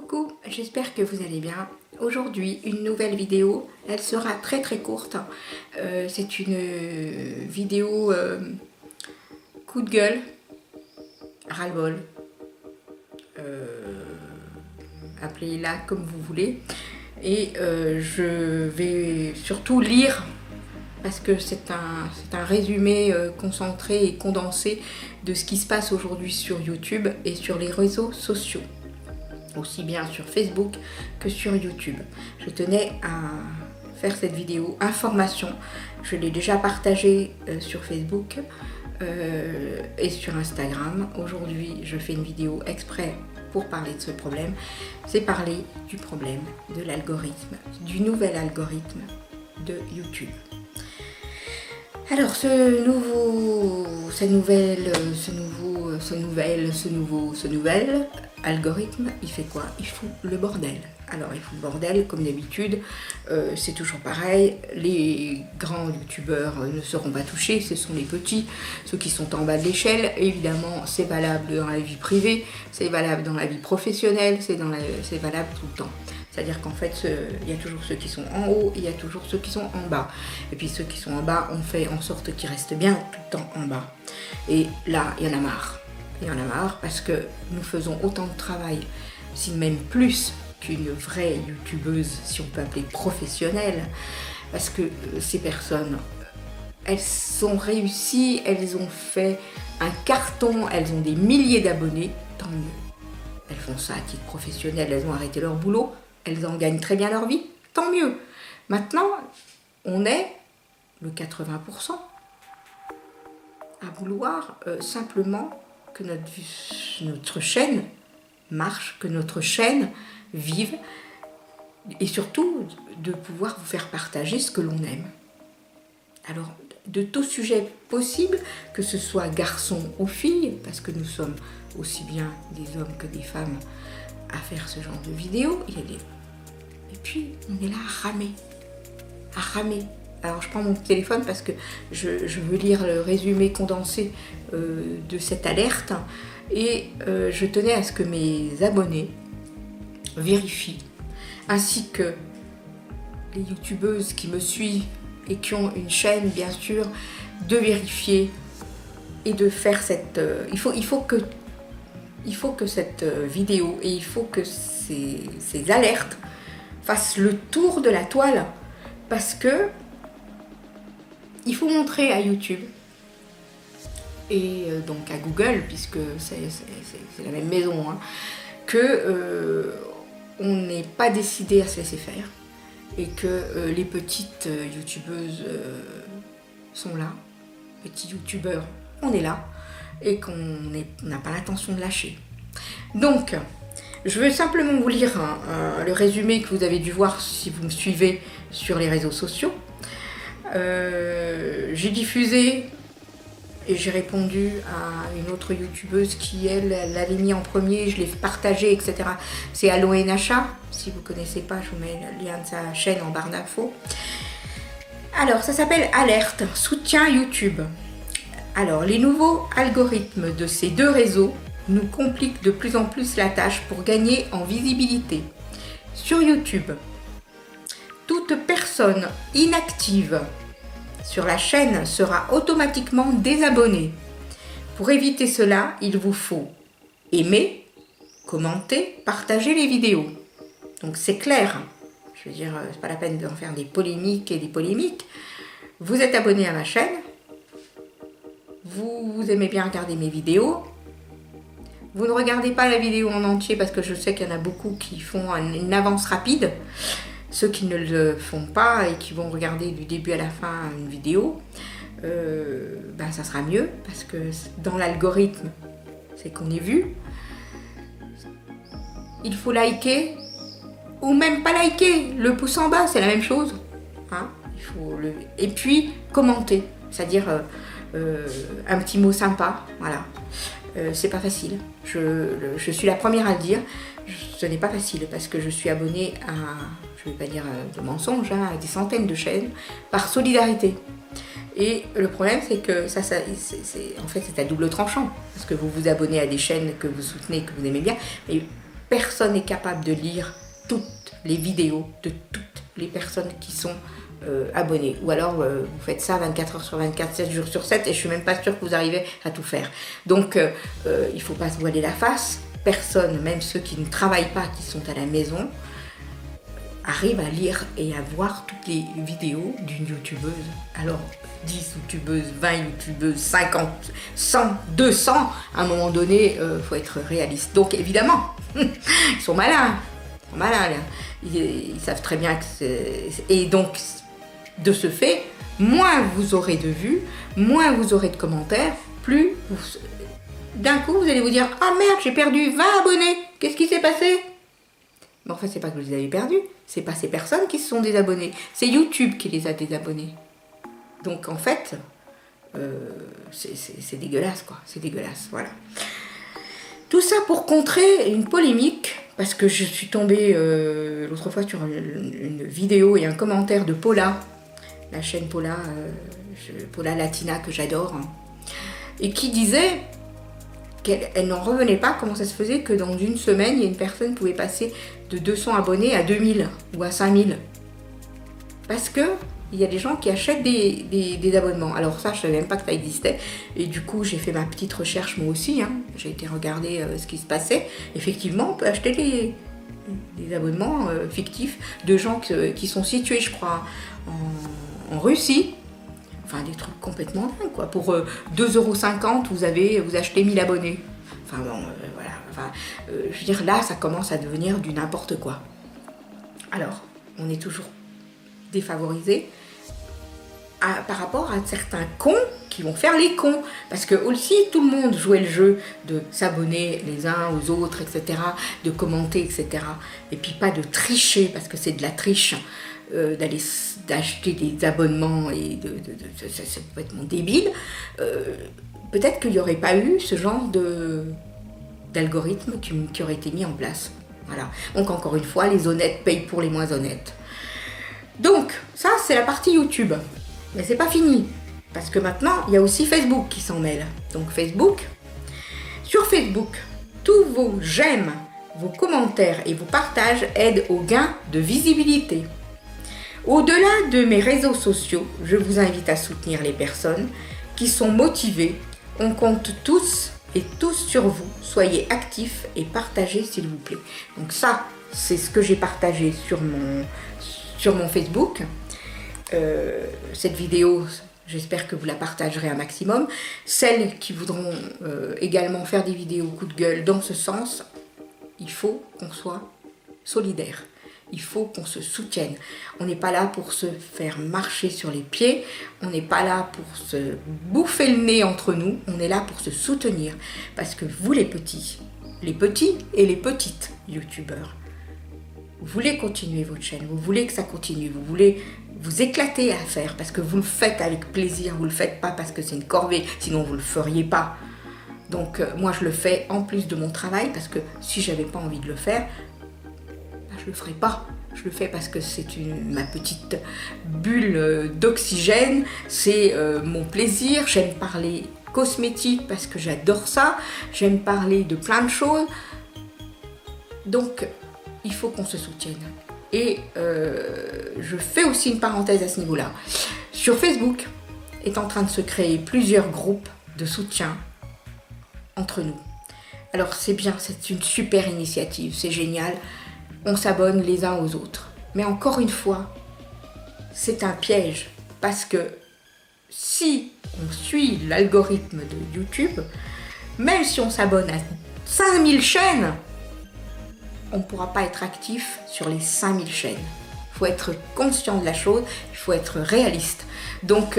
Coucou, j'espère que vous allez bien. Aujourd'hui, une nouvelle vidéo. Elle sera très courte. C'est une vidéo coup de gueule, ras-le-bol. Appelez-la comme vous voulez. Et je vais surtout lire, parce que c'est un résumé concentré et condensé de ce qui se passe aujourd'hui sur YouTube et sur les réseaux sociaux. Aussi bien sur Facebook que sur YouTube. Je tenais à faire cette vidéo information. Je l'ai déjà partagée sur Facebook et sur Instagram. Aujourd'hui, je fais une vidéo exprès pour parler de ce problème. C'est parler du problème de l'algorithme, du nouvel algorithme de YouTube. Alors ce nouvel algorithme, il fait quoi? Il fout le bordel. Alors il fout le bordel comme d'habitude, c'est toujours pareil, les grands youtubeurs ne seront pas touchés, ce sont les petits, ceux qui sont en bas de l'échelle. Évidemment c'est valable dans la vie privée, c'est valable dans la vie professionnelle, c'est valable tout le temps. C'est-à-dire qu'en fait, il y a toujours ceux qui sont en haut et il y a toujours ceux qui sont en bas. Et puis ceux qui sont en bas, on fait en sorte qu'ils restent bien tout le temps en bas. Et là, il y en a marre. Il y en a marre parce que nous faisons autant de travail, si même plus qu'une vraie youtubeuse, si on peut appeler professionnelle. Parce que ces personnes, elles sont réussies, elles ont fait un carton, elles ont des milliers d'abonnés, tant mieux. Elles font ça à titre professionnel, elles ont arrêté leur boulot. Elles en gagnent très bien leur vie, tant mieux. Maintenant, on est le 80% à vouloir simplement que notre chaîne marche, que notre chaîne vive, et surtout de pouvoir vous faire partager ce que l'on aime. Alors, de tout sujet possible, que ce soit garçons ou filles, parce que nous sommes aussi bien des hommes que des femmes à faire ce genre de vidéos, et puis on est là à ramer. Alors je prends mon téléphone parce que je veux lire le résumé condensé de cette alerte, et je tenais à ce que mes abonnés vérifient, ainsi que les youtubeuses qui me suivent et qui ont une chaîne bien sûr, de vérifier et de faire cette... Il faut que cette vidéo et il faut que ces alertes fassent le tour de la toile, parce que il faut montrer à YouTube et donc à Google, puisque c'est la même maison, hein, que on n'est pas décidé à se laisser faire et que les petites youtubeuses sont là, petits youtubeurs, on est là, et qu'on n'a pas l'intention de lâcher. Donc, je veux simplement vous lire le résumé que vous avez dû voir si vous me suivez sur les réseaux sociaux. J'ai diffusé et j'ai répondu à une autre youtubeuse qui, elle l'avait mis en premier, je l'ai partagé, etc. C'est Aloenacha, si vous ne connaissez pas, je vous mets le lien de sa chaîne en barre d'infos. Alors, ça s'appelle Alerte, soutien YouTube. Alors, les nouveaux algorithmes de ces deux réseaux nous compliquent de plus en plus la tâche pour gagner en visibilité. Sur YouTube, toute personne inactive sur la chaîne sera automatiquement désabonnée. Pour éviter cela, il vous faut aimer, commenter, partager les vidéos. Donc c'est clair, je veux dire, c'est pas la peine d'en faire des polémiques et des polémiques. Vous êtes abonné à ma chaîne, vous aimez bien regarder mes vidéos, vous ne regardez pas la vidéo en entier parce que je sais qu'il y en a beaucoup qui font une avance rapide. Ceux qui ne le font pas et qui vont regarder du début à la fin une vidéo, ça sera mieux, parce que dans l'algorithme, c'est qu'on est vu. Il faut liker, ou même pas liker, le pouce en bas, c'est la même chose. Hein, et puis commenter, c'est-à-dire un petit mot sympa, voilà. C'est pas facile, je suis la première à le dire, ce n'est pas facile parce que je suis abonnée à, je ne vais pas dire de mensonges, hein, à des centaines de chaînes par solidarité. Et le problème, c'est que en fait, c'est à double tranchant, parce que vous vous abonnez à des chaînes que vous soutenez, que vous aimez bien, mais personne n'est capable de lire toutes les vidéos de toutes les personnes qui sont abonnés. Ou alors vous faites ça 24 heures sur 24, 7 jours sur 7 et je suis même pas sûre que vous arrivez à tout faire. Donc il faut pas se voiler la face. Personne, même ceux qui ne travaillent pas, qui sont à la maison, arrive à lire et à voir toutes les vidéos d'une youtubeuse. Alors 10 youtubeuses, 20 youtubeuses, 50, 100, 200, à un moment donné, faut être réaliste. Donc évidemment, ils sont malins. Là. Ils savent très bien que c'est... Et donc, de ce fait, moins vous aurez de vues, moins vous aurez de commentaires, plus vous... d'un coup vous allez vous dire « Ah merde, j'ai perdu 20 abonnés, qu'est-ce qui s'est passé ?» Mais en fait, c'est pas que vous les avez perdus, c'est pas ces personnes qui se sont désabonnées, c'est YouTube qui les a désabonnés. Donc en fait, c'est dégueulasse quoi, c'est dégueulasse, voilà. Tout ça pour contrer une polémique, parce que je suis tombée l'autre fois sur une vidéo et un commentaire de Paula, la chaîne Paula, Paula Latina que j'adore, hein, et qui disait qu'elle n'en revenait pas comment ça se faisait que dans une semaine, il y a une personne pouvait passer de 200 abonnés à 2000 ou à 5000. Parce que il y a des gens qui achètent des abonnements. Alors ça, je ne savais même pas que ça existait. Et du coup, j'ai fait ma petite recherche moi aussi. Hein. J'ai été regarder ce qui se passait. Effectivement, on peut acheter des abonnements fictifs de gens qui sont situés, je crois, en Russie. Enfin, des trucs complètement dingues, quoi. Pour 2,50 €, vous achetez 1000 abonnés. Enfin bon, voilà. Enfin, je veux dire, là, ça commence à devenir du n'importe quoi. Alors, on est toujours défavorisé par rapport à certains cons qui vont faire les cons. Parce que aussi, tout le monde jouait le jeu de s'abonner les uns aux autres, etc., de commenter, etc. Et puis pas de tricher, parce que c'est de la triche, d'acheter des abonnements, et c'est complètement débile. Peut-être qu'il n'y aurait pas eu ce genre d'algorithme qui aurait été mis en place. Voilà. Donc encore une fois, les honnêtes payent pour les moins honnêtes. Donc, ça, c'est la partie YouTube. Mais c'est pas fini. Parce que maintenant, il y a aussi Facebook qui s'en mêle. Donc Facebook, sur Facebook, tous vos j'aime, vos commentaires et vos partages aident au gain de visibilité. Au-delà de mes réseaux sociaux, je vous invite à soutenir les personnes qui sont motivées. On compte tous et tous sur vous. Soyez actifs et partagez s'il vous plaît. Donc ça, c'est ce que j'ai partagé sur mon Facebook. Cette vidéo, j'espère que vous la partagerez un maximum. Celles qui voudront également faire des vidéos coup de gueule dans ce sens, il faut qu'on soit solidaires. Il faut qu'on se soutienne. On n'est pas là pour se faire marcher sur les pieds. On n'est pas là pour se bouffer le nez entre nous. On est là pour se soutenir. Parce que vous les petits et les petites youtubeurs, vous voulez continuer votre chaîne, vous voulez que ça continue, vous voulez vous éclater à faire parce que vous le faites avec plaisir, vous ne le faites pas parce que c'est une corvée, sinon vous ne le feriez pas. Donc moi je le fais en plus de mon travail parce que si je n'avais pas envie de le faire, je ne le ferais pas. Je le fais parce que c'est ma petite bulle d'oxygène, c'est mon plaisir, j'aime parler cosmétique parce que j'adore ça, j'aime parler de plein de choses. Donc il faut qu'on se soutienne. Et je fais aussi une parenthèse à ce niveau-là. Sur Facebook est en train de se créer plusieurs groupes de soutien entre nous. Alors c'est bien, c'est une super initiative, c'est génial. On s'abonne les uns aux autres. Mais encore une fois, c'est un piège. Parce que si on suit l'algorithme de YouTube, même si on s'abonne à 5000 chaînes, on ne pourra pas être actif sur les 5000 chaînes. Il faut être conscient de la chose, il faut être réaliste. Donc,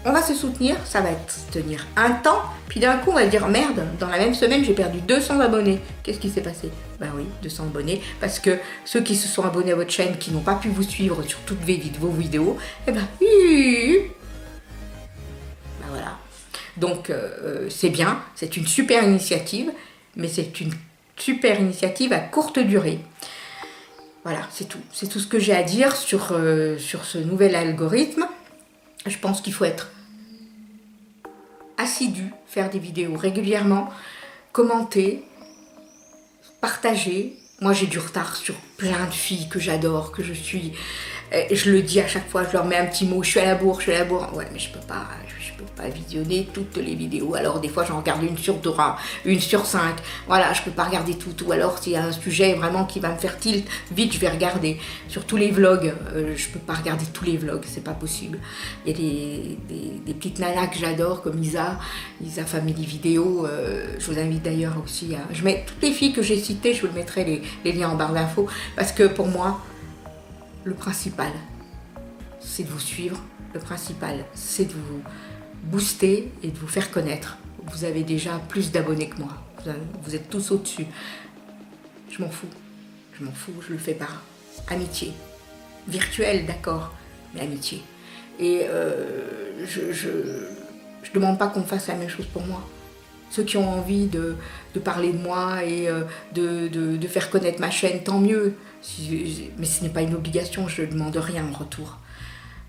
on va se soutenir, ça va tenir un temps, puis d'un coup, on va dire merde, dans la même semaine, j'ai perdu 200 abonnés. Qu'est-ce qui s'est passé? Ben oui, 200 abonnés, parce que ceux qui se sont abonnés à votre chaîne, qui n'ont pas pu vous suivre sur toutes vos vidéos, eh ben, ben voilà. Donc, c'est bien, c'est une super initiative, mais c'est une super initiative à courte durée. Voilà, c'est tout. C'est tout ce que j'ai à dire sur ce nouvel algorithme. Je pense qu'il faut être assidu, faire des vidéos régulièrement, commenter, partager. Moi, j'ai du retard sur plein de filles que j'adore, que je suis. Je le dis à chaque fois, je leur mets un petit mot, je suis à la bourre, je suis à la bourre. Ouais, mais je peux pas visionner toutes les vidéos. Alors, des fois, j'en regarde une sur 3, une sur 5. Voilà, je peux pas regarder tout. Ou alors, s'il y a un sujet vraiment qui va me faire tilt, vite, je vais regarder. Sur tous les vlogs, je peux pas regarder tous les vlogs, c'est pas possible. Il y a des petites nanas que j'adore, comme Isa Family Vidéo. Je vous invite d'ailleurs aussi à... Je mets toutes les filles que j'ai citées, je vous mettrai les liens en barre d'infos. Parce que pour moi, le principal, c'est de vous suivre. Le principal, c'est de vous booster et de vous faire connaître. Vous avez déjà plus d'abonnés que moi. Vous êtes tous au-dessus. Je m'en fous. Je le fais par amitié. Virtuelle, d'accord, mais amitié. Et je demande pas qu'on me fasse la même chose pour moi. Ceux qui ont envie de parler de moi et de faire connaître ma chaîne, tant mieux. Mais ce n'est pas une obligation, je ne demande rien en retour.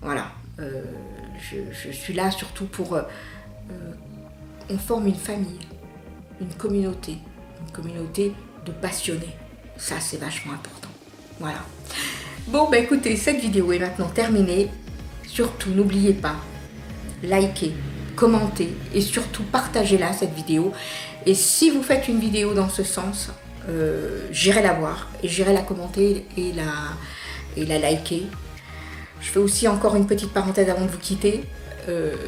Voilà, je suis là surtout pour... on forme une famille, une communauté de passionnés. Ça, c'est vachement important. Voilà. Bon, bah écoutez, cette vidéo est maintenant terminée. Surtout, n'oubliez pas, likez, commentez et surtout partagez-la, cette vidéo. Et si vous faites une vidéo dans ce sens, j'irai la voir et j'irai la commenter et la liker. Je fais aussi encore une petite parenthèse avant de vous quitter.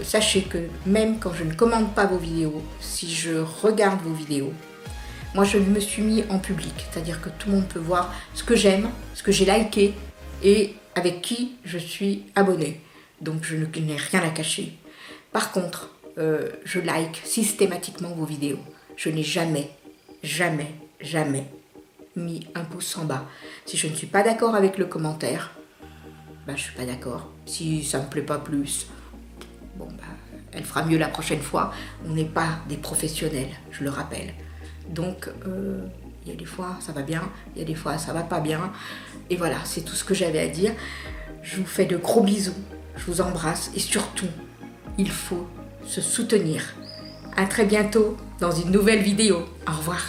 Sachez que même quand je ne commente pas vos vidéos, si je regarde vos vidéos, moi je me suis mis en public, c'est-à-dire que tout le monde peut voir ce que j'aime, ce que j'ai liké et avec qui je suis abonnée. Donc je n'ai rien à cacher. Par contre, je like systématiquement vos vidéos. Je n'ai jamais mis un pouce en bas. Si je ne suis pas d'accord avec le commentaire, bah, je suis pas d'accord. Si ça me plaît pas plus, bon bah, elle fera mieux la prochaine fois. On n'est pas des professionnels, je le rappelle. Donc, il y a des fois ça va bien, il y a des fois ça va pas bien. Et voilà, c'est tout ce que j'avais à dire. Je vous fais de gros bisous, je vous embrasse et surtout, il faut se soutenir. À très bientôt dans une nouvelle vidéo. Au revoir.